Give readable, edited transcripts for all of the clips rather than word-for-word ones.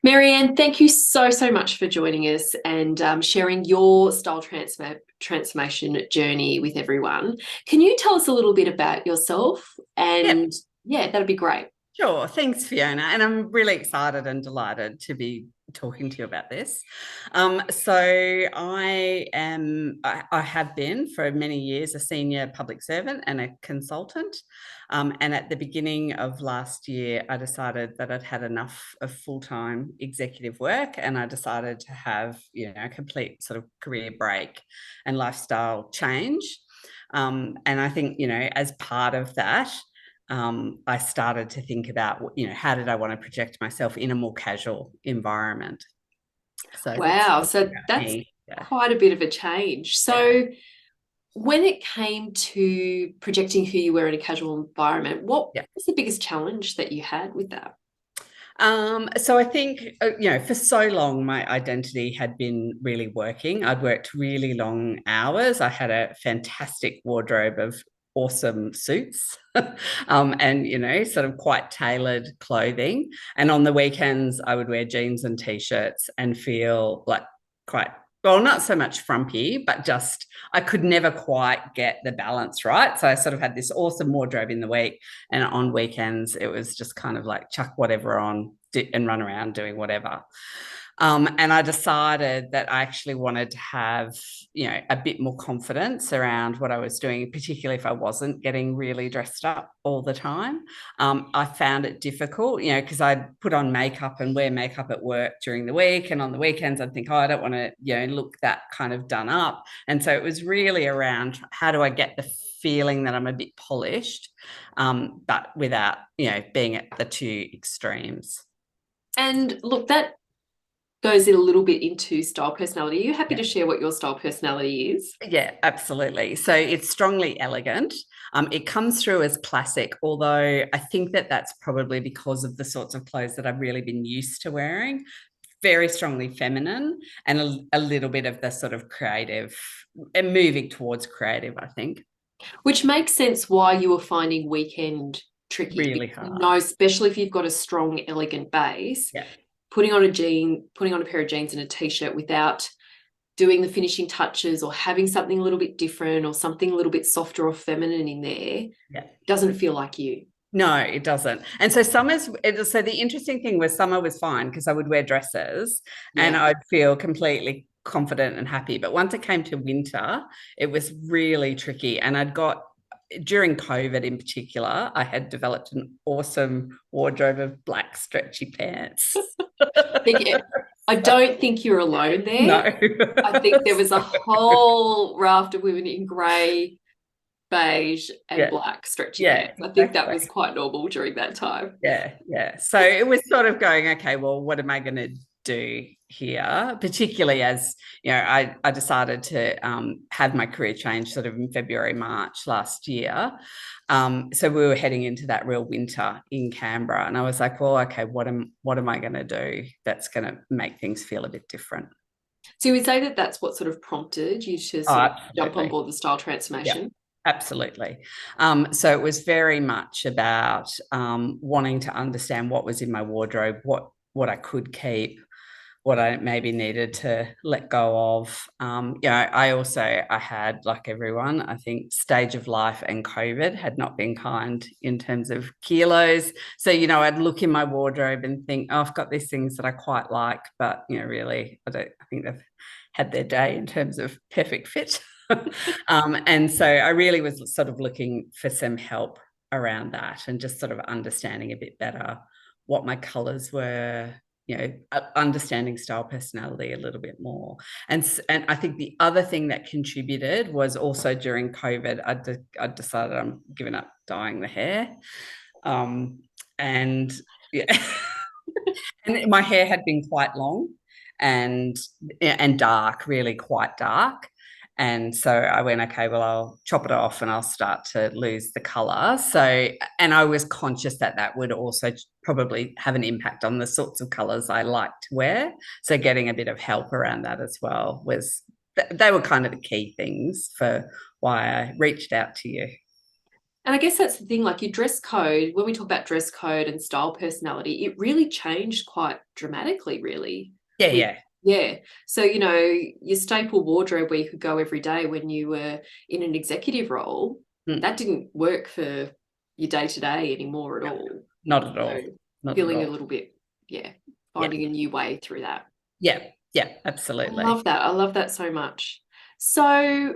Marianne, thank you so much for joining us and sharing your style transformation journey with everyone. Can you tell us a little bit about yourself? Yep, And yeah, that'd be great. sure. Thanks, Fiona. And I'm really excited and delighted to be talking to you about this. So I have been for many years a senior public servant and a consultant. And at the beginning of last year, I decided that I'd had enough of full-time executive work, and I decided to have, a complete sort of career break and lifestyle change. And I think, as part of that, I started to think about, how did I want to project myself in a more casual environment? So that's Wow, so about that's me. Yeah. quite a bit of a change. Yeah. So when it came to projecting who you were in a casual environment, what Yeah. was the biggest challenge that you had with that? So I think, for so long, my identity had been really working. I'd worked really long hours. I had a fantastic wardrobe of awesome suits and, sort of quite tailored clothing. And on the weekends, I would wear jeans and t-shirts and feel like quite, well, not so much frumpy, but just I could never quite get the balance right. So I sort of had this awesome wardrobe in the week, and on weekends, it was just kind of like chuck whatever on and run around doing whatever. And I decided that I actually wanted to have, a bit more confidence around what I was doing, particularly if I wasn't getting really dressed up all the time. I found it difficult, because I'd put on makeup and wear makeup at work during the week. And on the weekends, I'd think, oh, I don't want to, look that kind of done up. And so it was really around how do I get the feeling that I'm a bit polished, but without, being at the two extremes. And look, that goes in a little bit into style personality. Are you happy Yeah. to share what your style personality is? Yeah, absolutely. So it's strongly elegant. It comes through as classic, although I think that that's probably because of the sorts of clothes that I've really been used to wearing. Very strongly feminine, and a little bit of the sort of creative and moving towards creative, I think. Which makes sense why you were finding weekend tricky. Really Because hard. especially if you've got a strong, elegant base, Yeah. putting on a pair of jeans and a t-shirt without doing the finishing touches or having something a little bit different or something a little bit softer or feminine in there Yeah. doesn't feel like you. No, it doesn't. And so so the interesting thing was summer was fine because I would wear dresses and Yeah. I'd feel completely confident and happy. But once it came to winter, it was really tricky. And during COVID in particular, I had developed an awesome wardrobe of black stretchy pants. I don't think you're alone there. No. I think there was a whole raft of women in grey, beige, and Yeah. black stretchy Yeah, pants. I think that was exactly. quite normal during that time. Yeah, yeah. So it was sort of going, okay, well, what am I going to do here? Particularly as, I decided to have my career change sort of in February, March last year. So we were heading into that real winter in Canberra. And I was like, well, okay, what am I going to do that's going to make things feel a bit different? So you would say that that's what sort of prompted you to Oh, sort of jump on absolutely. board the style Yeah. transformation? Absolutely. So it was very much about wanting to understand what was in my wardrobe, what I could keep, what I maybe needed to let go of. I had, like everyone, I think stage of life and COVID had not been kind in terms of kilos. So, I'd look in my wardrobe and think, oh, I've got these things that I quite like, but, really, I think they've had their day in terms of perfect fit. And so I really was sort of looking for some help around that and just sort of understanding a bit better what my colors were, understanding style personality a little bit more. And I think the other thing that contributed was also during COVID, I decided I'm giving up dyeing the hair. Um, and yeah, and my hair had been quite long and dark, really quite dark. And so I went, okay, well, I'll chop it off and I'll start to lose the color. So, and I was conscious that that would also probably have an impact on the sorts of colors I like to wear. So, getting a bit of help around that as well they were kind of the key things for why I reached out to you. And I guess that's the thing, like your dress code, when we talk about dress code and style personality, it really changed quite dramatically, really. Yeah, With, yeah. yeah. So, your staple wardrobe where you could go every day when you were in an executive role, Mm. that didn't work for your day to day anymore at No, all. not at So all. Not at feeling a all. little bit, yeah, Yeah. finding a new way through that. Yeah. Yeah, I absolutely. love that. I love that so much. So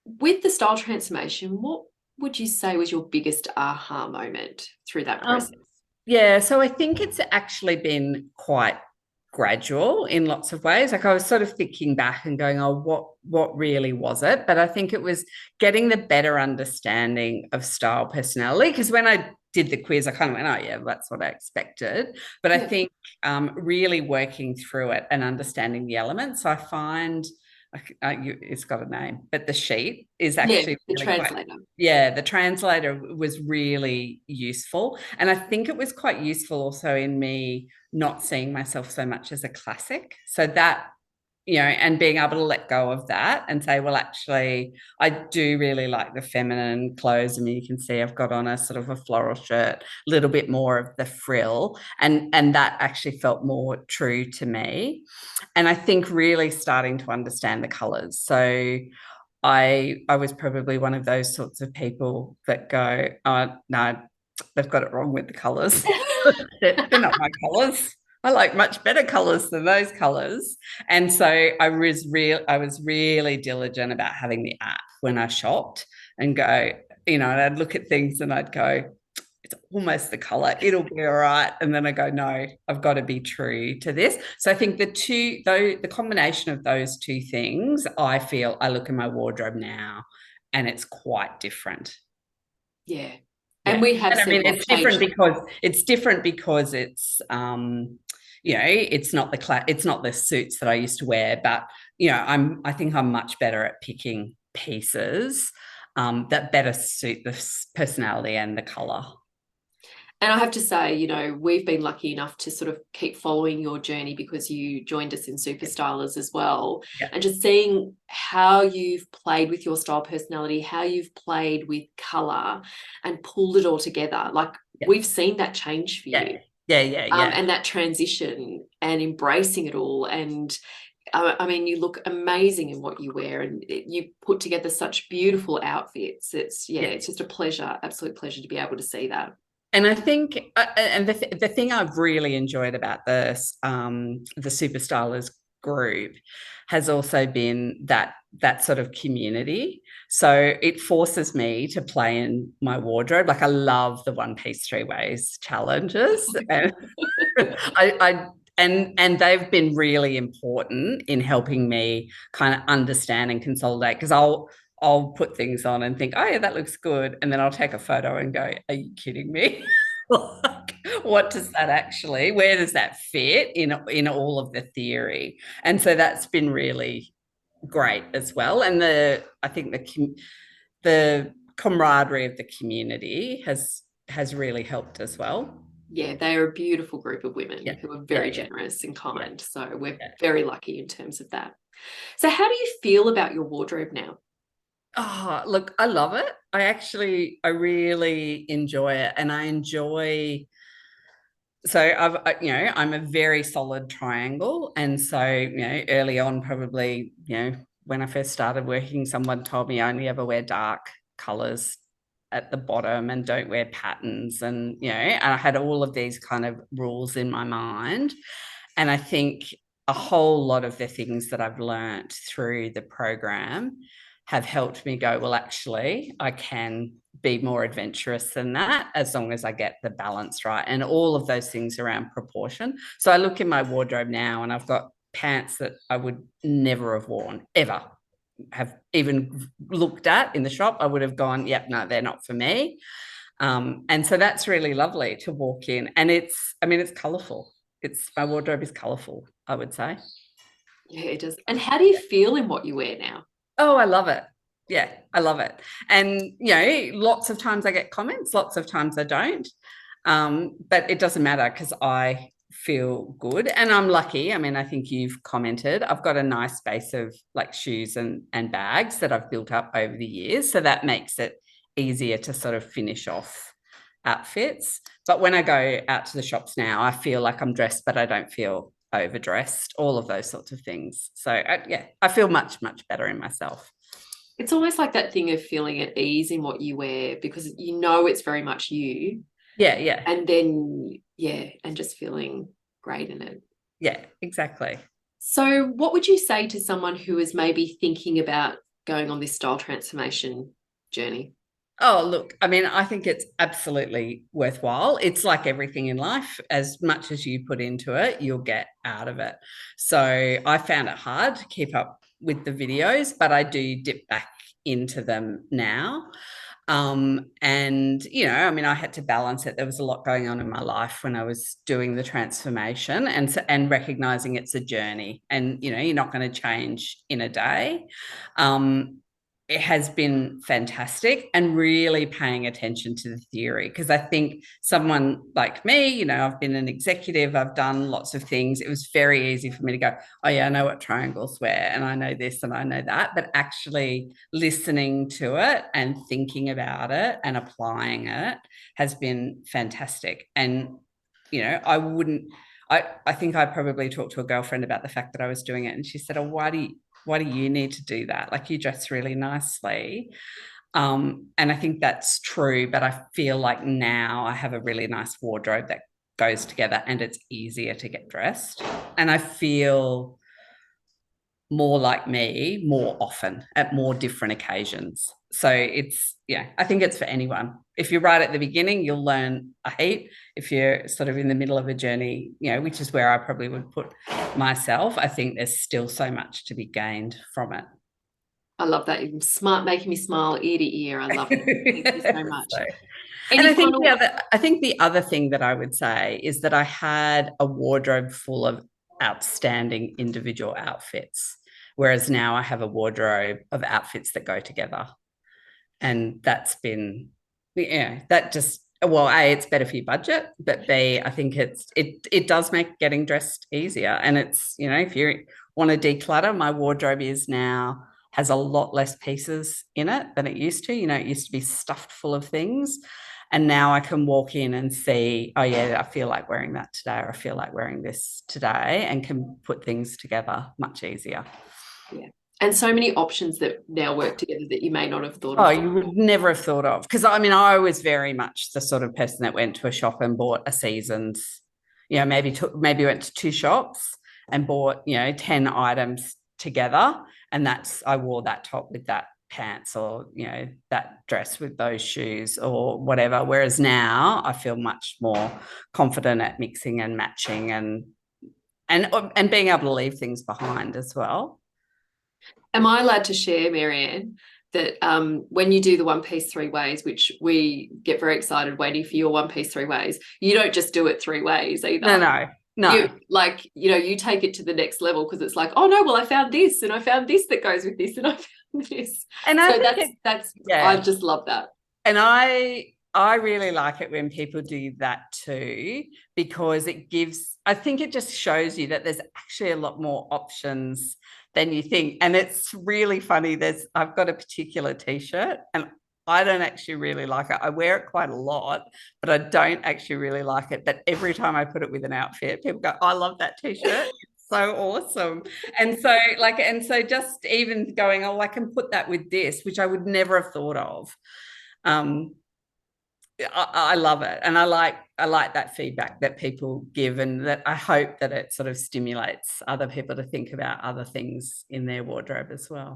with the style transformation, what would you say was your biggest aha moment through that Um, process? yeah, so I think it's actually been quite gradual in lots of ways. Like I was sort of thinking back and going, oh, what really was it? But I think it was getting the better understanding of style personality. Because when I did the quiz, I kind of went, oh yeah, that's what I expected. But I Yeah, think really working through it and understanding the elements, I find it's got a name, but the sheet is yeah, actually the really quite, translator. yeah, the translator was really useful. And I think it was quite useful also in me not seeing myself so much as a classic. So that, and being able to let go of that and say, well, actually, I do really like the feminine clothes. I mean, you can see I've got on a sort of a floral shirt, a little bit more of the frill, and that actually felt more true to me. And I think really starting to understand the colors. So I was probably one of those sorts of people that go, oh, no, they've got it wrong with the colours. They're not my colours. I like much better colours than those colours. And so I was really diligent about having the app when I shopped and go, and I'd look at things and I'd go, it's almost the color, it'll be all right. And then I go, no, I've got to be true to this. So I think the combination of those two things, I feel I look in my wardrobe now and it's quite different. Yeah. And Yeah. we have And I seen mean, that change. it's not it's not the suits that I used to wear, but I think I'm much better at picking pieces that better suit the personality and the color. And I have to say, we've been lucky enough to sort of keep following your journey because you joined us in Super Stylers as well. Yeah. And just seeing how you've played with your style personality, how you've played with color and pulled it all together. Like Yeah. we've seen that change for Yeah. you. Yeah. And that transition and embracing it all. And I mean, you look amazing in what you wear and you put together such beautiful outfits. Yeah. It's just a pleasure, absolute pleasure to be able to see that. And I think, and the thing I've really enjoyed about this, the Superstylers group, has also been that sort of community. So it forces me to play in my wardrobe. Like I love the One Piece Three Ways challenges, and I and they've been really important in helping me kind of understand and consolidate because I'll put things on and think, oh yeah, that looks good. And then I'll take a photo and go, are you kidding me? Like, what does that actually, where does that fit in all of the theory? And so that's been really great as well. And I think the camaraderie of the community has really helped as well. Yeah, they are a beautiful group of women Yeah, who are yeah, very yeah, generous and yeah, kind. So we're yeah. very lucky in terms of that. So, how do you feel about your wardrobe now? Oh, look, I love it. I really enjoy it. And I enjoy, so I'm a very solid triangle. And so, early on, probably, when I first started working, someone told me I only ever wear dark colors at the bottom and don't wear patterns. And I had all of these kind of rules in my mind. And I think a whole lot of the things that I've learnt through the program have helped me go, well, actually, I can be more adventurous than that as long as I get the balance right. And all of those things around proportion. So I look in my wardrobe now and I've got pants that I would never have worn, ever have even looked at in the shop. I would have gone, yep, no, they're not for me. And so that's really lovely to walk in. And it's colourful. My wardrobe is colourful, I would say. Yeah, it does. And how do you feel in what you wear now? Oh, I love it. Yeah, I love it. And lots of times I get comments, lots of times I don't. But it doesn't matter because I feel good and I'm lucky. I mean, I think you've commented. I've got a nice space of like shoes and bags that I've built up over the years. So that makes it easier to sort of finish off outfits. But when I go out to the shops now, I feel like I'm dressed, but I don't feel overdressed, all of those sorts of things. So yeah, I feel much, much better in myself. It's almost like that thing of feeling at ease in what you wear because you know it's very much you. Yeah, yeah. And then, yeah, and just feeling great in it. Yeah, exactly. So, what would you say to someone who is maybe thinking about going on this style transformation journey? Oh, look, I mean, I think it's absolutely worthwhile. It's like everything in life. As much as you put into it, you'll get out of it. So I found it hard to keep up with the videos, but I do dip back into them now. And, you know, I mean, I had to balance it. There was a lot going on in my life when I was doing the transformation and recognizing it's a journey and, you know, you're not going to change in a day. It has been fantastic and really paying attention to the theory because I think someone like me, you know, I've been an executive, I've done lots of things. It was very easy for me to go, oh yeah, I know what triangles were and I know this and I know that, but actually listening to it and thinking about it and applying it has been fantastic. And, you know, I think I probably talked to a girlfriend about the fact that I was doing it and she said, oh, why do you need to do that? Like you dress really nicely. And I think that's true, but I feel like now I have a really nice wardrobe that goes together and it's easier to get dressed. And I feel more like me more often at more different occasions. So it's, yeah, I think it's for anyone. If you're right at the beginning, you'll learn a heap. If you're sort of in the middle of a journey, you know, which is where I probably would put myself, I think there's still so much to be gained from it. I love that. You're smart, making me smile ear to ear. I love it. Thank you so much. So, and Any final? I think the other thing that I would say is that I had a wardrobe full of outstanding individual outfits, whereas now I have a wardrobe of outfits that go together. And that's been, yeah, that just, well, A, it's better for your budget, but B, I think it does make getting dressed easier. And it's, you know, if you want to declutter, my wardrobe is now has a lot less pieces in it than it used to. You know, it used to be stuffed full of things. And now I can walk in and see, oh yeah, I feel like wearing that today, or I feel like wearing this today, and can put things together much easier. Yeah. And so many options that now work together that you may not have thought Oh, of. you would never have thought of. Because I mean, I was very much the sort of person that went to a shop and bought a season's, you know, maybe went to two shops and bought, you know, 10 items together. And I wore that top with that pants or, you know, that dress with those shoes or whatever. Whereas now I feel much more confident at mixing and matching and being able to leave things behind as well. Am I allowed to share, Marianne, that when you do the one piece three ways, which we get very excited waiting for your one piece three ways, you don't just do it three ways either. No. You like, you know, you take it to the next level because it's like, oh no, well, I found this and I found this that goes with this and I found this. And so that's yeah. I just love that. And I really like it when people do that too, because I think it just shows you that there's actually a lot more options than you think. And it's really funny. I've got a particular t-shirt and I don't actually really like it. I wear it quite a lot, but I don't actually really like it. But every time I put it with an outfit, people go, I love that t-shirt. It's so awesome. And so just even going, oh, I can put that with this, which I would never have thought of. I love it. And I like that feedback that people give, and that I hope that it sort of stimulates other people to think about other things in their wardrobe as well.